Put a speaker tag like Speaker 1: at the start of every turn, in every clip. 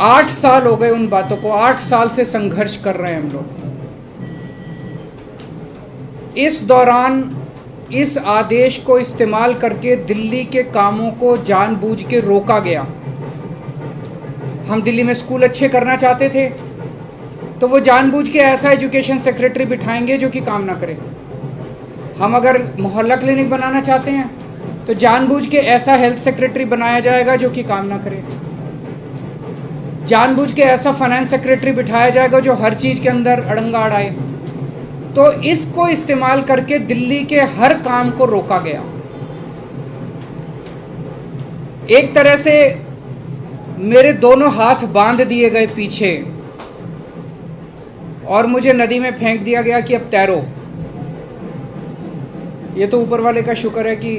Speaker 1: 8 साल हो गए उन बातों को, 8 साल से संघर्ष कर रहे हैं हम लोग। इस दौरान इस आदेश को इस्तेमाल करके दिल्ली के कामों को जानबूझ के रोका गया। हम दिल्ली में स्कूल अच्छे करना चाहते थे तो वो जानबूझ के ऐसा एजुकेशन सेक्रेटरी बिठाएंगे जो कि काम ना करे। हम अगर मोहल्ला क्लिनिक बनाना चाहते हैं तो जानबूझ के ऐसा हेल्थ सेक्रेटरी बनाया जाएगा जो कि काम ना करे। जानबूझ के ऐसा फाइनेंस सेक्रेटरी बिठाया जाएगा जो हर चीज़ के अंदर अड़ंगा अड़ाए। तो इसको इस्तेमाल करके दिल्ली के हर काम को रोका गया। एक तरह से मेरे दोनों हाथ बांध दिए गए पीछे और मुझे नदी में फेंक दिया गया कि अब तैरो। ये तो ऊपर वाले का शुक्र है कि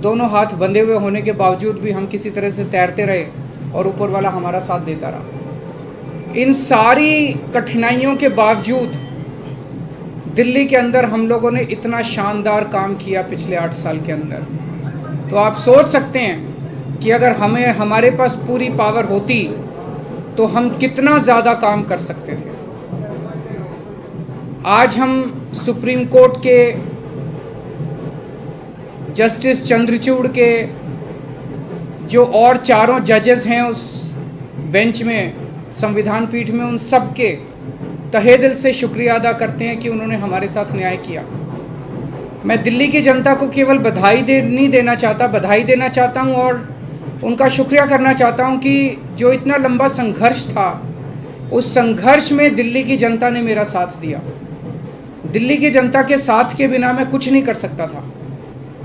Speaker 1: दोनों हाथ बंधे हुए होने के बावजूद भी हम किसी तरह से तैरते रहे और ऊपर वाला हमारा साथ देता रहा। इन सारी कठिनाइयों के बावजूद दिल्ली के अंदर हम लोगों ने इतना शानदार काम किया पिछले 8 साल के अंदर। तो आप सोच सकते हैं कि अगर हमारे पास पूरी पावर होती तो हम कितना ज़्यादा काम कर सकते थे। आज हम सुप्रीम कोर्ट के जस्टिस चंद्रचूड़ के जो और चारों जजेस हैं उस बेंच में, संविधान पीठ में, उन सब के तहे दिल से शुक्रिया अदा करते हैं कि उन्होंने हमारे साथ न्याय किया। मैं दिल्ली की जनता को केवल बधाई नहीं देना चाहता, बधाई देना चाहता हूं और उनका शुक्रिया करना चाहता हूं कि जो इतना लंबा संघर्ष था उस संघर्ष में दिल्ली की जनता ने मेरा साथ दिया। दिल्ली की जनता के साथ के बिना मैं कुछ नहीं कर सकता था।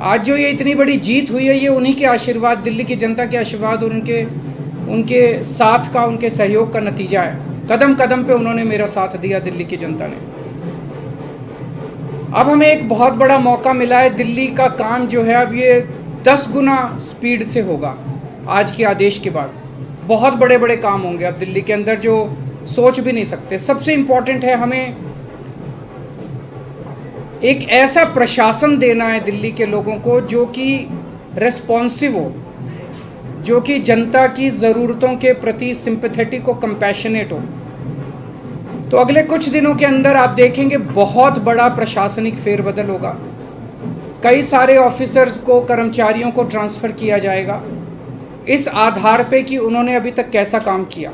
Speaker 1: आज जो ये इतनी बड़ी जीत हुई है ये उन्हीं के आशीर्वाद, दिल्ली की जनता के आशीर्वाद और उनके साथ का, उनके सहयोग का नतीजा है। कदम कदम पे उन्होंने मेरा साथ दिया दिल्ली की जनता ने। अब हमें एक बहुत बड़ा मौका मिला है। दिल्ली का काम जो है अब ये 10 गुना स्पीड से होगा। आज के आदेश के बाद बहुत बड़े बड़े काम होंगे अब दिल्ली के अंदर जो सोच भी नहीं सकते। सबसे इम्पोर्टेंट है हमें एक ऐसा प्रशासन देना है दिल्ली के लोगों को जो कि रेस्पॉन्सिव हो, जो कि जनता की ज़रूरतों के प्रति सिंपैथेटिक हो, कंपैशनेट हो। तो अगले कुछ दिनों के अंदर आप देखेंगे बहुत बड़ा प्रशासनिक फेरबदल होगा। कई सारे ऑफिसर्स को, कर्मचारियों को ट्रांसफ़र किया जाएगा इस आधार पे कि उन्होंने अभी तक कैसा काम किया।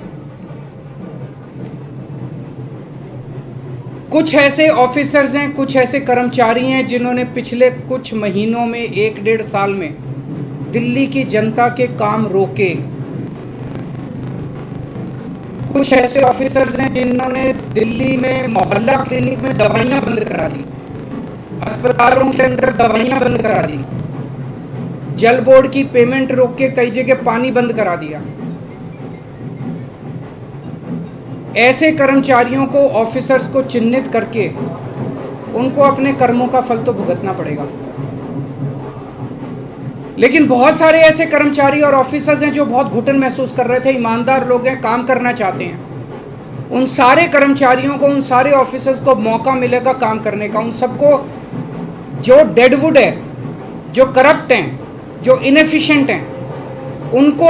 Speaker 1: कुछ ऐसे ऑफिसर्स हैं, कुछ ऐसे कर्मचारी हैं जिन्होंने पिछले कुछ महीनों में, 1-1.5 साल में दिल्ली की जनता के काम रोके। कुछ ऐसे ऑफिसर्स हैं जिन्होंने दिल्ली में मोहल्ला क्लिनिक में दवाइयां बंद करा दी, अस्पतालों के अंदर दवाइयां बंद करा दी, जल बोर्ड की पेमेंट रोक के कई जगह पानी बंद करा दिया। ऐसे कर्मचारियों को, ऑफिसर्स को चिन्हित करके उनको अपने कर्मों का फल तो भुगतना पड़ेगा। लेकिन बहुत सारे ऐसे कर्मचारी और ऑफिसर्स हैं जो बहुत घुटन महसूस कर रहे थे, ईमानदार लोग हैं, काम करना चाहते हैं। उन सारे कर्मचारियों को, उन सारे ऑफिसर्स को मौका मिलेगा काम करने का। उन सबको जो डेडवुड है, जो करप्ट हैं, जो इनएफिशिएंट हैं, उनको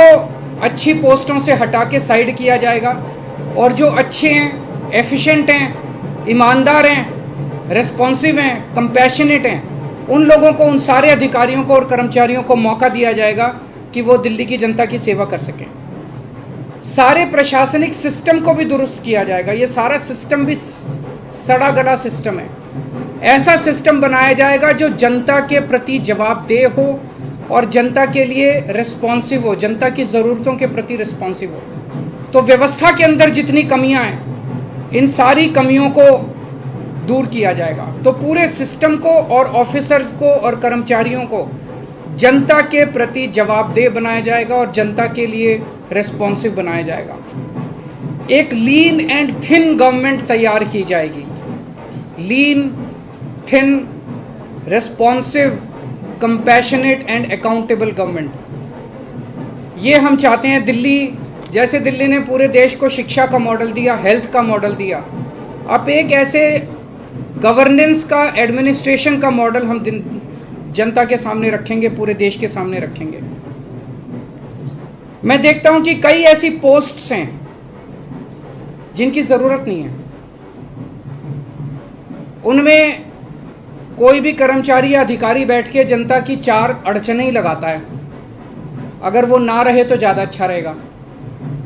Speaker 1: अच्छी पोस्टों से हटा के साइड किया जाएगा और जो अच्छे हैं, एफिशिएंट हैं, ईमानदार हैं, रेस्पॉन्सिव हैं, कंपैशनेट हैं, उन लोगों को, उन सारे अधिकारियों को और कर्मचारियों को मौका दिया जाएगा कि वो दिल्ली की जनता की सेवा कर सकें। सारे प्रशासनिक सिस्टम को भी दुरुस्त किया जाएगा। ये सारा सिस्टम भी सड़ा गला सिस्टम है। ऐसा सिस्टम बनाया जाएगा जो जनता के प्रति जवाबदेह हो और जनता के लिए रिस्पॉन्सिव हो, जनता की ज़रूरतों के प्रति रिस्पॉन्सिव हो। तो व्यवस्था के अंदर जितनी कमियां हैं, इन सारी कमियों को दूर किया जाएगा। तो पूरे सिस्टम को और ऑफिसर्स को और कर्मचारियों को जनता के प्रति जवाबदेह बनाया जाएगा और जनता के लिए रेस्पॉन्सिव बनाया जाएगा। एक लीन एंड थिन गवर्नमेंट तैयार की जाएगी। Lean, thin, responsive, compassionate and accountable government. ये हम चाहते हैं। दिल्ली, जैसे दिल्ली ने पूरे देश को शिक्षा का मॉडल दिया, हेल्थ का मॉडल दिया, अब एक ऐसे गवर्नेंस का, एडमिनिस्ट्रेशन का मॉडल हम जनता के सामने रखेंगे, पूरे देश के सामने रखेंगे। मैं देखता हूं कि कई ऐसी पोस्ट्स हैं जिनकी ज़रूरत नहीं है। उनमें कोई भी कर्मचारी या अधिकारी बैठ के जनता की चार अड़चनें ही लगाता है। अगर वो ना रहे तो ज़्यादा अच्छा रहेगा।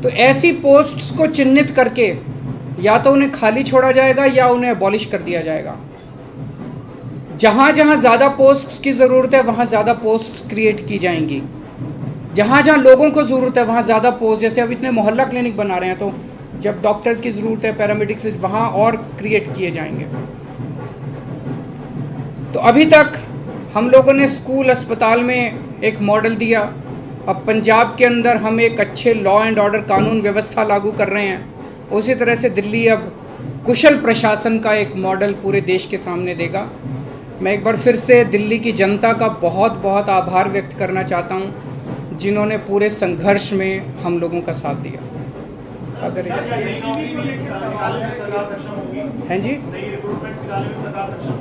Speaker 1: तो ऐसी पोस्ट्स को चिन्हित करके या तो उन्हें खाली छोड़ा जाएगा या उन्हें अबॉलिश कर दिया जाएगा। जहाँ जहाँ ज़्यादा पोस्ट्स की ज़रूरत है वहाँ ज़्यादा पोस्ट्स क्रिएट की जाएंगी। जहाँ जहाँ लोगों को ज़रूरत है वहाँ ज़्यादा पोस्ट, जैसे अब इतने मोहल्ला क्लिनिक बना रहे हैं, तो जब डॉक्टर्स की ज़रूरत है, पैरामेडिक्स, वहाँ और क्रिएट किए जाएंगे। तो अभी तक हम लोगों ने स्कूल अस्पताल में एक मॉडल दिया। अब पंजाब के अंदर हम एक अच्छे लॉ एंड ऑर्डर कानून व्यवस्था लागू कर रहे हैं। उसी तरह से दिल्ली अब कुशल प्रशासन का एक मॉडल पूरे देश के सामने देगा। मैं एक बार फिर से दिल्ली की जनता का बहुत बहुत आभार व्यक्त करना चाहता हूं, जिन्होंने पूरे संघर्ष में हम लोगों का साथ दिया। अगर हैं जी,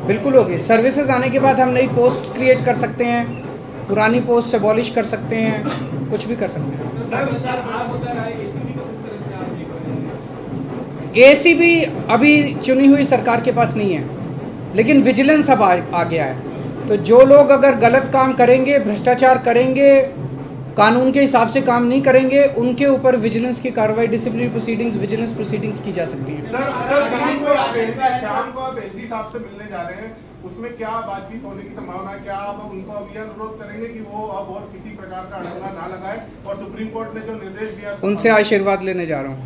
Speaker 1: बिल्कुल होगी। सर्विसेज आने के बाद हम नई पोस्ट क्रिएट कर सकते हैं, पुरानी पोस्ट से अबॉलिश कर सकते हैं, कुछ भी कर सकते हैं। एसीबी अभी चुनी हुई सरकार के पास नहीं है, लेकिन विजिलेंस अब आ गया है। तो जो लोग अगर गलत काम करेंगे, भ्रष्टाचार करेंगे, कानून के हिसाब से काम नहीं करेंगे, उनके ऊपर विजिलेंस की कार्रवाई, डिसिप्लिनरी प्रोसीडिंग्स, विजिलेंस प्रोसीडिंग्स की जा सकती हैं।
Speaker 2: शाम को आप एलजी साहब से मिलने जा रहे हैं, उसमें क्या बातचीत होने की संभावना है? क्या आप उनको अब यह अनुरोध करेंगे कि वो अब और किसी प्रकार का अड़ंगा ना लगाए, और सुप्रीम कोर्ट ने जो निर्देश दिया
Speaker 1: उनसे आशीर्वाद लेने जा रहा हूँ।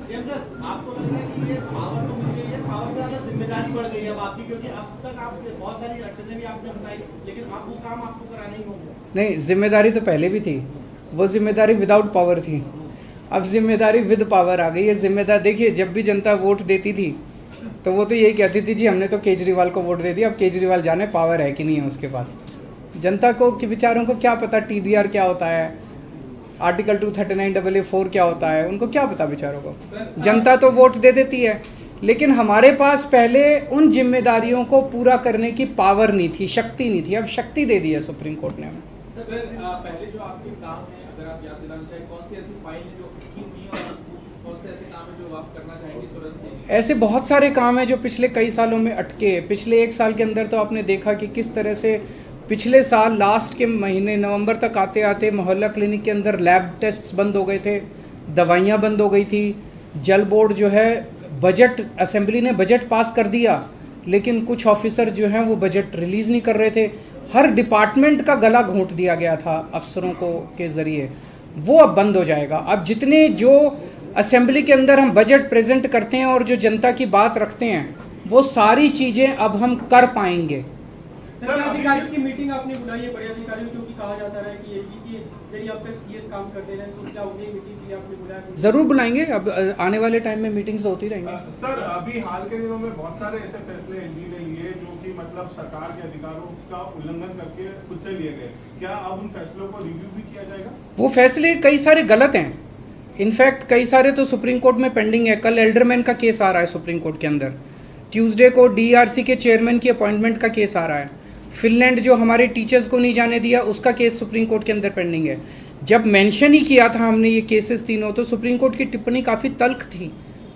Speaker 3: आपको लग रहा है कि ये पावर तो मिल गई है, पावर से ज्यादा जिम्मेदारी बढ़ गई है अब आपकी, क्योंकि अब तक आप बहुत सारी अड़चनें भी आपने बताई, लेकिन अब वो काम आपको कराना ही होगा।
Speaker 1: नहीं, जिम्मेदारी तो पहले भी थी, वो जिम्मेदारी विदाउट पावर थी। अब जिम्मेदारी विद पावर आ गई है। जिम्मेदार देखिए, जब भी जनता वोट देती थी तो वो तो यही कहती थी, जी हमने तो केजरीवाल को वोट दे दिया, अब केजरीवाल जाने पावर है कि नहीं है उसके पास। जनता को कि बेचारों को क्या पता TDR क्या होता है, आर्टिकल 239AA4 क्या होता है, उनको क्या पता बेचारों को। जनता तो वोट दे देती है, लेकिन हमारे पास पहले उन जिम्मेदारियों को पूरा करने की पावर नहीं थी, शक्ति नहीं थी। अब शक्ति दे दी है सुप्रीम कोर्ट ने हमें।
Speaker 3: पहले जो आपके काम है, अगर आप याद दिलाना चाहें, कौन सी ऐसी फाइल है जो नहीं, और कौन से ऐसे काम है जो आप करना चाहेंगे तुरंत?
Speaker 1: ऐसे बहुत सारे काम हैं जो पिछले कई सालों में अटके। पिछले 1 साल के अंदर तो आपने देखा कि किस तरह से पिछले साल लास्ट के महीने नवंबर तक आते आते मोहल्ला क्लिनिक के अंदर लैब टेस्ट्स बंद हो गए थे, दवाइयाँ बंद हो गई थी। जल बोर्ड जो है, बजट असेंबली ने बजट पास कर दिया, लेकिन कुछ ऑफिसर जो हैं वो बजट रिलीज़ नहीं कर रहे थे। हर डिपार्टमेंट का गला घोंट दिया गया था अफसरों को के ज़रिए, वो अब बंद हो जाएगा। अब जितने जो असेंबली के अंदर हम बजट प्रेजेंट करते हैं और जो जनता की बात रखते हैं, वो सारी चीज़ें अब हम कर पाएंगे।
Speaker 4: सर, अधिकारियों की मीटिंग आपने बुलाई है, बड़े अधिकारियों, क्योंकि कहा जाता है कि यदि अब तक CS काम करते रहे तो क्या उन्हें मीटिंग के लिए आपने बुलाया?
Speaker 1: ज़रूर बुलाएंगे। अब आने वाले टाइम में मीटिंग्स तो होती रहेंगी।
Speaker 2: सर, अभी हाल के दिनों में बहुत सारे ऐसे फैसले एलजी ने लिए जो कि मतलब सरकार के अधिकारों का उल्लंघन करके खुद से लिए गए। क्या अब उन फैसलों को रिव्यू भी किया जाएगा?
Speaker 1: वो फैसले कई सारे गलत हैं। इनफैक्ट कई सारे तो सुप्रीम कोर्ट में पेंडिंग है। कल एल्डरमैन का केस आ रहा है सुप्रीम कोर्ट के अंदर। ट्यूसडे को DRC के चेयरमैन की अपॉइंटमेंट का केस आ रहा है। फिनलैंड जो हमारे टीचर्स को नहीं जाने दिया, उसका केस सुप्रीम कोर्ट के अंदर पेंडिंग है। जब मेंशन ही किया था हमने ये केसेस तीनों, तो सुप्रीम कोर्ट की टिप्पणी काफ़ी तल्ख थी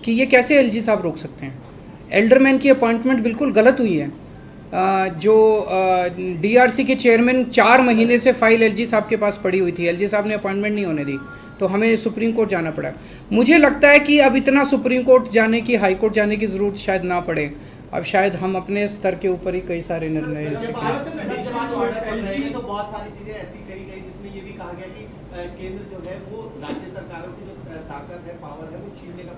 Speaker 1: कि ये कैसे एलजी साहब रोक सकते हैं। एल्डरमैन की अपॉइंटमेंट बिल्कुल गलत हुई है। जो DRC के चेयरमैन 4 महीने से फाइल एलजी साहब के पास पड़ी हुई थी, एलजी साहब ने अपॉइंटमेंट नहीं होने दी, तो हमें सुप्रीम कोर्ट जाना पड़ा। मुझे लगता है कि अब इतना सुप्रीम कोर्ट जाने की, हाई कोर्ट जाने की ज़रूरत शायद ना पड़े। अब शायद हम अपने स्तर के ऊपर ही कई सारे निर्णय ले सकते हैं।
Speaker 3: तो बहुत सारी चीजें ऐसी कही गई जिसमें ये भी कहा गया कि केंद्र जो है वो राज्य सरकारों की जो ताकत है, पावर है, वो छीनने का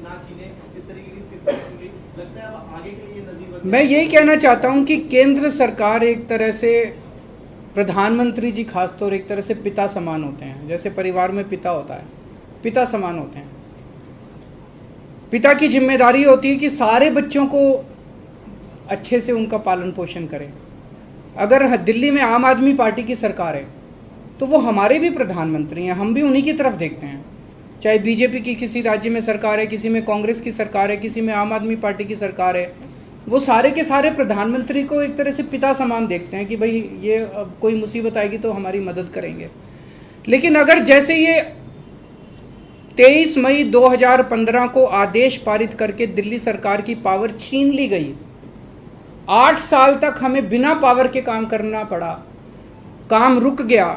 Speaker 3: ना छीने, इस तरीके की स्थिति लगता है अब आगे के लिए नजीर।
Speaker 1: मैं यही कहना चाहता हूं कि केंद्र सरकार एक तरह से, प्रधानमंत्री जी खासतौर एक तरह से पिता समान होते हैं। जैसे परिवार में पिता होता है, पिता समान होते हैं। पिता की जिम्मेदारी होती है कि सारे बच्चों को अच्छे से उनका पालन पोषण करें। अगर दिल्ली में आम आदमी पार्टी की सरकार है तो वो हमारे भी प्रधानमंत्री हैं, हम भी उन्हीं की तरफ देखते हैं। चाहे बीजेपी की किसी राज्य में सरकार है, किसी में कांग्रेस की सरकार है, किसी में आम आदमी पार्टी की सरकार है, वो सारे के सारे प्रधानमंत्री को एक तरह से पिता समान देखते हैं कि भाई ये कोई मुसीबत आएगी तो हमारी मदद करेंगे। लेकिन अगर जैसे ये 23 मई 2015 को आदेश पारित करके दिल्ली सरकार की पावर छीन ली गई, 8 साल तक हमें बिना पावर के काम करना पड़ा, काम रुक गया,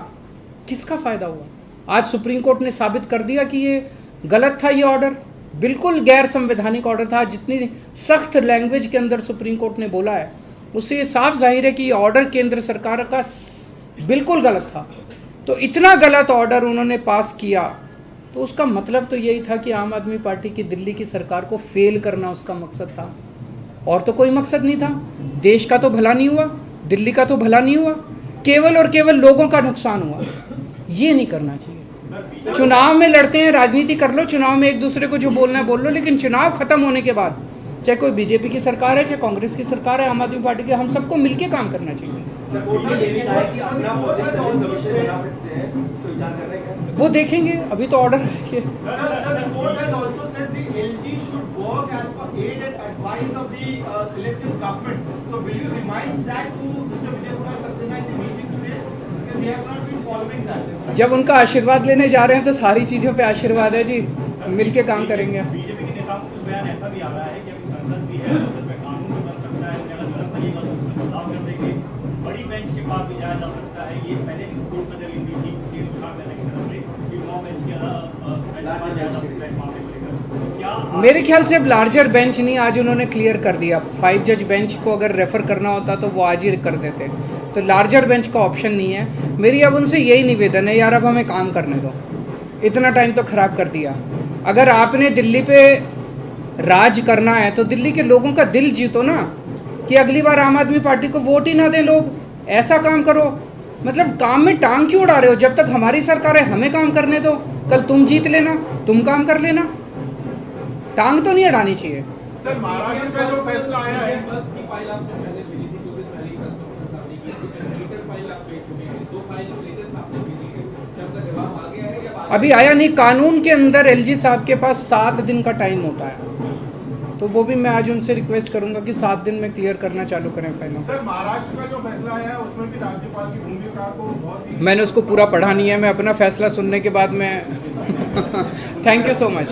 Speaker 1: किसका फायदा हुआ? आज सुप्रीम कोर्ट ने साबित कर दिया कि ये गलत था, ये ऑर्डर बिल्कुल गैर संवैधानिक ऑर्डर था। जितनी सख्त लैंग्वेज के अंदर सुप्रीम कोर्ट ने बोला है उससे ये साफ जाहिर है कि ये ऑर्डर केंद्र सरकार का बिल्कुल गलत था। तो इतना गलत ऑर्डर उन्होंने पास किया तो उसका मतलब तो यही था कि आम आदमी पार्टी की दिल्ली की सरकार को फेल करना उसका मकसद था, और तो कोई मकसद नहीं था। देश का तो भला नहीं हुआ, दिल्ली का तो भला नहीं हुआ, केवल और केवल लोगों का नुकसान हुआ। ये नहीं करना चाहिए। चुनाव में लड़ते हैं, राजनीति कर लो, चुनाव में एक दूसरे को जो बोलना है बोल लो, लेकिन चुनाव खत्म होने के बाद चाहे कोई बीजेपी की सरकार है, चाहे कांग्रेस की सरकार है, आम आदमी पार्टी की, हम सबको मिलके काम करना चाहिए। वो देखेंगे, अभी तो ऑर्डर है। जब उनका आशीर्वाद लेने जा रहे हैं तो सारी चीजों पे आशीर्वाद है जी, मिलके काम करेंगे।
Speaker 5: बीजेपी के नेताओं को कुछ बयान ऐसा भी आ रहा है कि अभी संसद भी है, संसद में कानून भी बन सकता है, अगर गलत लगेगा तो उसमें बदलाव कर देंगे, बड़ी बेंच के पास भी जाया जा सकता है। ये पहले भी कोर्ट में दलील दी थी केंद्र सरकार ने की तरफ से कि 9 बेंच के बेंच जाया जा सकता है इस मामले को लेकर। क्या
Speaker 1: मेरे ख्याल से अब लार्जर बेंच नहीं, आज उन्होंने क्लियर कर दिया। 5 जज बेंच को अगर रेफर करना होता तो वो आज ही कर देते, तो लार्जर बेंच का ऑप्शन नहीं है। मेरी अब उनसे यही निवेदन है, यार अब हमें काम करने दो, इतना टाइम तो खराब कर दिया। अगर आपने दिल्ली पे राज करना है तो दिल्ली के लोगों का दिल जीतो ना, कि अगली बार आम आदमी पार्टी को वोट ही ना दें लोग। ऐसा काम करो, मतलब काम में टांग क्यों उड़ा रहे हो? जब तक हमारी सरकार है हमें काम करने दो, कल तुम जीत लेना, तुम काम कर लेना, टांग तो नहीं अड़ानी चाहिए।
Speaker 2: सर महाराष्ट्र का जो फैसला आया है,
Speaker 4: बस की फाइल आपने पहले भेजी थी, 2 दिन पहले ही प्रधानमंत्री की लीटर फाइल आप भेज चुके हैं, 2 फाइल जो लेटेस्ट आपने भेजी है, क्या उनका जवाब आ गया है या
Speaker 1: अभी आया नहीं। कानून के अंदर एलजी साहब के पास 7 दिन का टाइम होता है, तो वो भी मैं आज उनसे रिक्वेस्ट करूंगा कि 7 दिन में क्लियर करना चालू करें फाइलों।
Speaker 2: सर महाराष्ट्र का जो फैसला आया है उसमें भी राज्यपाल की भूमिका को बहुत ही
Speaker 1: मैंने उसको पूरा पढ़ा नहीं है, मैं अपना फैसला सुनने के बाद मैं थैंक यू सो मच।